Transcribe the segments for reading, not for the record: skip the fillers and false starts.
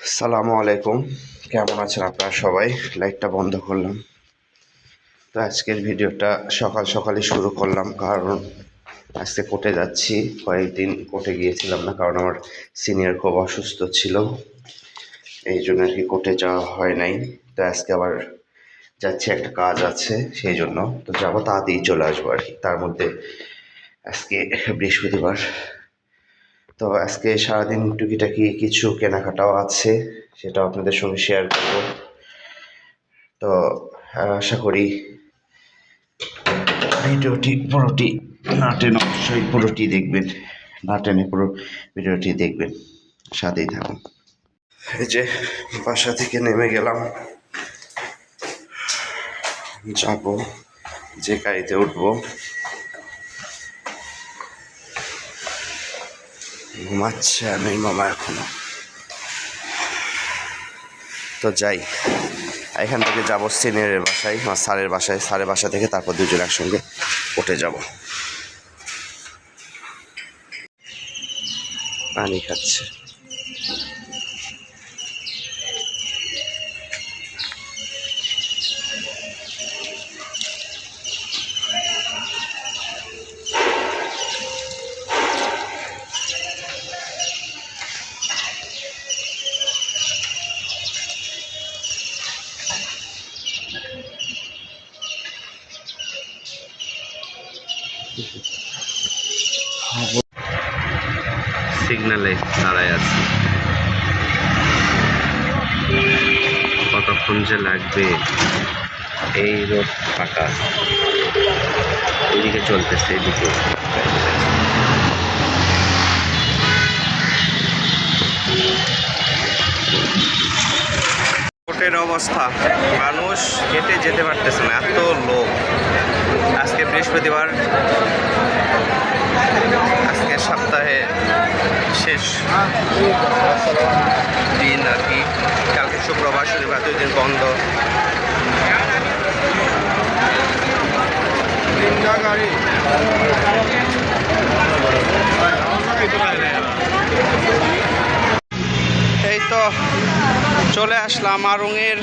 আসসালামু আলাইকুম, কেমন আছেন আপনারা সবাই? লাইটটা বন্ধ করলাম। তো আজকের ভিডিওটা সকাল সকালই শুরু করলাম, কারণ আজকে কোর্টে যাচ্ছি। কয়েকদিন কোর্টে গিয়েছিলাম না, কারণ আমার সিনিয়র খুব অসুস্থ ছিল, এই জন্য আর কি কোর্টে যাওয়া হয় নাই। তো আজকে আবার যাচ্ছি, একটা কাজ আছে সেই জন্য। তো যাবো, তাড়াতাড়ি চলে আসবো আর কি। তার মধ্যে আজকে বৃহস্পতিবার, তো আজকে সারাদিন টুকিটাকি কিছু কেনাকাটাও আছে, সেটাও আপনাদের সঙ্গে শেয়ার করবো। তো আশা করি ভিডিওটি পুরোটি না টেনে, অবশ্যই পুরোটি দেখবেন, না টেনে পুরো ভিডিওটি দেখবেন, সাথেই থাকুন। এই যে বাসা থেকে নেমে গেলাম, যাব যে গাড়িতে উঠবো। ঘুমাচ্ছে আমি মামা এখনো। তো যাই, এখান থেকে যাবো সিনিয়রের বাসায়, আমার স্যারের বাসায়। স্যারের বাসা থেকে তারপর দুজন একসঙ্গে উঠে যাব। পানি খাচ্ছে। সিগনালে দাঁড়ায় আছি, কতক্ষণ যে লাগবে। এই রোড ফাঁকা, এদিকে চলতেছে, এদিকে কোর্টের অবস্থা, মানুষ হেঁটে যেতে পারতেছে না, এত লোক। আজকে বৃহস্পতিবার, আজকে সপ্তাহে শেষ দিন আর কি। কালকে শুক্রবার, শনিবার 2 দিন বন্ধ। এই তো চলে আসলাম আড়ংয়ের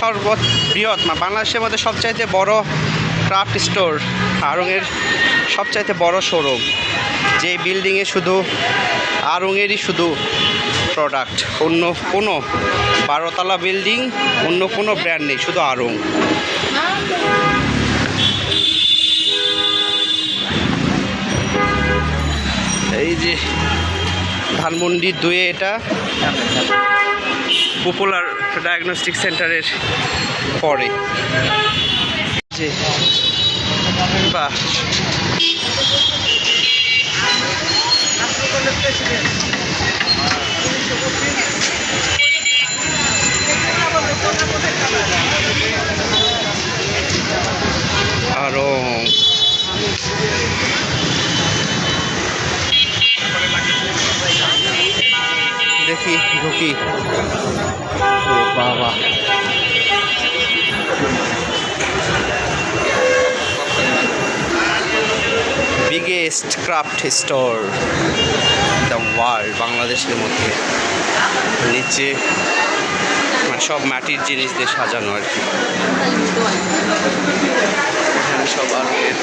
সর্ববৃহৎ, বাংলাদেশের মধ্যে সবচাইতে বড় ক্রাফট স্টোর, আড়ংয়ের সবচাইতে বড় শোরুম। যে বিল্ডিংয়ে শুধু আড়ংয়েরই শুধু প্রোডাক্ট, অন্য কোনো 12তলা বিল্ডিং, অন্য কোনো ব্র্যান্ড নেই, শুধু আড়ং। এই যে ধানমন্ডি 2-এ, এটা পপুলার ডায়াগনস্টিক সেন্টারের পরে। যে বাহ, আরো দেখি ঢুকি। বাবা, biggest craft store the world, বাংলাদেশের মধ্যে। নিচে সব মাটির জিনিস দিয়ে সাজানো আর কি। এখানে সব আড়ংয়ের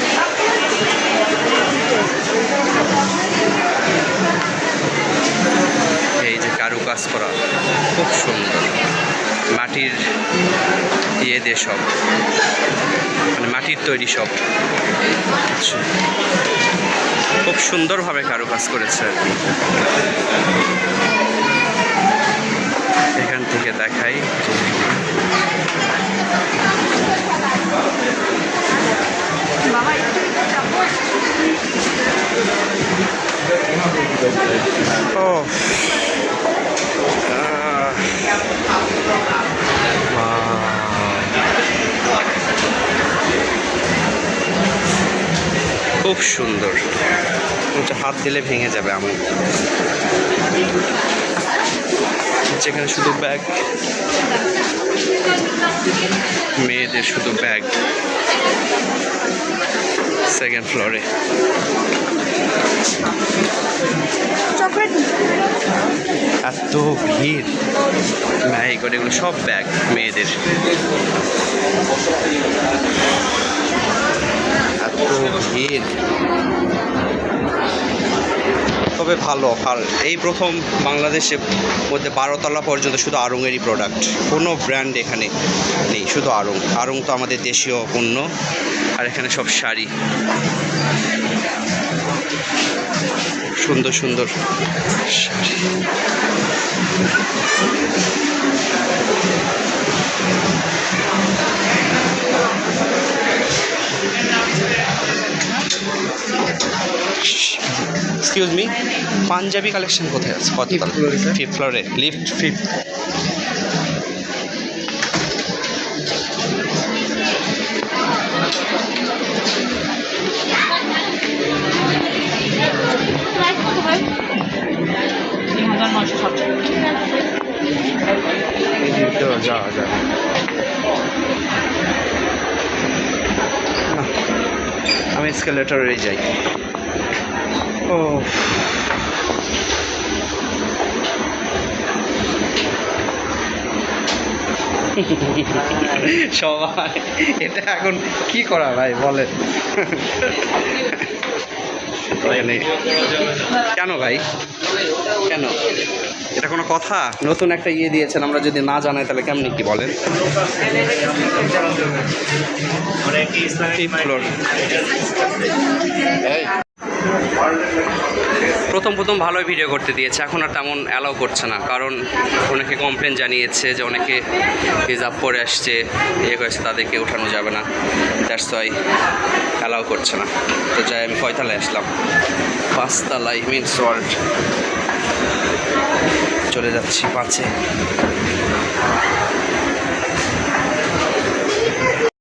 এই যে কারুকাজ করা, খুব সুন্দর, মাটির দিয়ে দিয়ে সব, মাটির তৈরি সব, খুব সুন্দরভাবে কারুকাজ করেছে আর কি। এখান থেকে দেখাই, ও খুব সুন্দর, হাত দিলে ভেঙে যাবে এমন। যেখানে শুধু ব্যাগ, মেয়েদের শুধু ব্যাগ, সেকেন্ড ফ্লোরে। এত ভিড়, ম্যাগি করে এগুলো সব ব্যাগ মেয়েদের। এত ভিড়, তবে ভালো। আর এই প্রথম বাংলাদেশে মধ্যে 12 তলা পর্যন্ত শুধু আড়ংয়েরই প্রোডাক্ট, কোনো ব্র্যান্ড এখানে নেই, শুধু আড়ং। আড়ং তো আমাদের দেশীয় পণ্য। আর এখানে সব শাড়ি, সুন্দর সুন্দর sari. Excuse me, Punjabi collection কোথায় আছে? কত? 5th ফ্লোরে, লিফট 5th। যা যা, আমি এসকেলেটরে যাই। ও সবাই, এটা এখন কি করা ভাই বলেন? কেন ভাই, কেন? এটা কোনো কথা? নতুন একটা ইয়ে দিয়েছেন, আমরা যদি না জানাই তাহলে কেমনি কি বলেন? 5th floor. প্রথম ভালোই ভিডিও করতে দিয়েছে, এখন আর তেমন অ্যালাউ করছে না, কারণ অনেকে কমপ্লেন জানিয়েছে যে অনেকে হিজাব পরে আসছে, ইয়ে করেছে, তাদেরকে ওঠানো যাবে না, দ্যাটস ওয়াই অ্যালাউ করছে না। তো যাই, আমি কয়তলায় আসলাম? 5 তলায়, মিন্স ওয়ার্ল্ড। চলে যাচ্ছি 5-এ।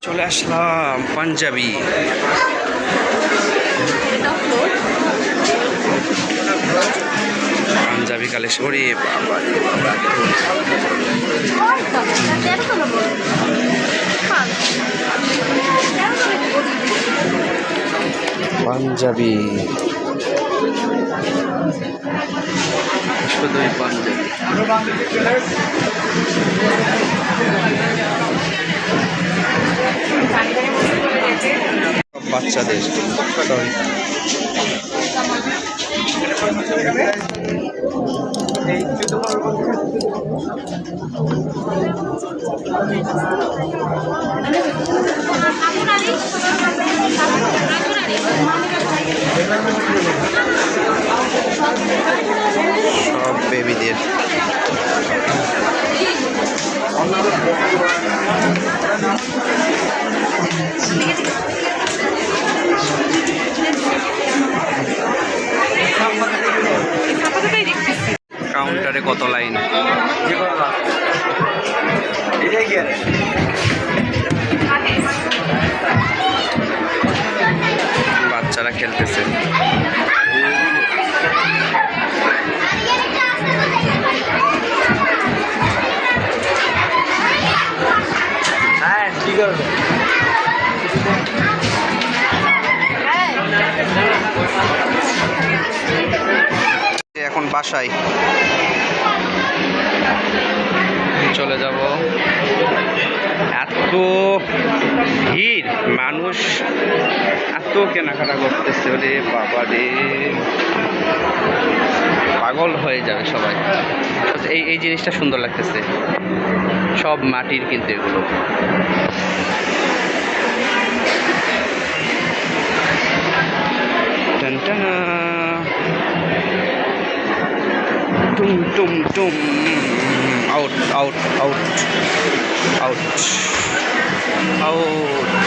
চলে আসলাম পাঞ্জাবি। পাঞ্জাবি কালেকশন, ওরে বাবা পাঞ্জাবি, শুধুই পাঞ্জাবি। বাচ্চাদের সব বেবিদের। কাউন্টারে কত লাইন! বাচ্চারা খেলতেছে। হ্যাঁ, ঠিক আছে। এখন বাসায় চলে যাব। এত ভিড়, মানুষ এত কেনাকাটা করতেছে, ওরে বাবা রে, পাগল হয়ে যাবে সবাই। এই জিনিসটা সুন্দর লাগতেছে, সব মাটির কিন্তু এগুলো। টানটানা, টুম টুম টুম, out out out out out.